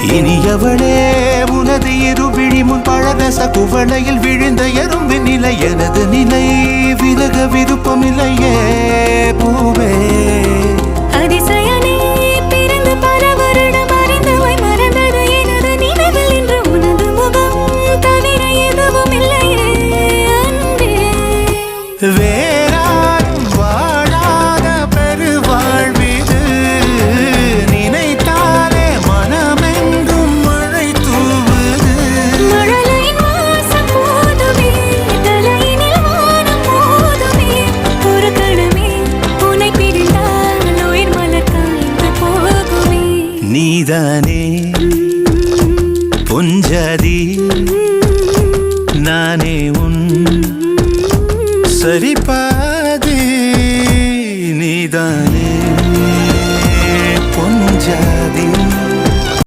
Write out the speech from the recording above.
இனியவளே உனது இருவிழி முன் பழரச குவளையில் விழுந்த எறும்பின் நிலை எனது நிலை விலக விருப்பமில்லையே பூவே அதிசயனே பிறந்து பல வருடம் அறிந்தவை மறந்தது எனது நினைவில் இன்று உனது முகம் தவிர எதுவும் இல்லையே அன்பே வேறாரும் வாழாத பெருவாழ்விது நினைத்தாலே மனமெங்கும் மழை தூவுது மழலையின் வாசம் போதுமே தலையினில் வானம் போதுமே ஒரு கணமே உன்னை பிரிந்தால் உயிர் மலர் காய்ந்து போகுமே நீதானே பொஞ்சாதி நானே உன் சரிபாதி நீதானே பொஞ்சாதி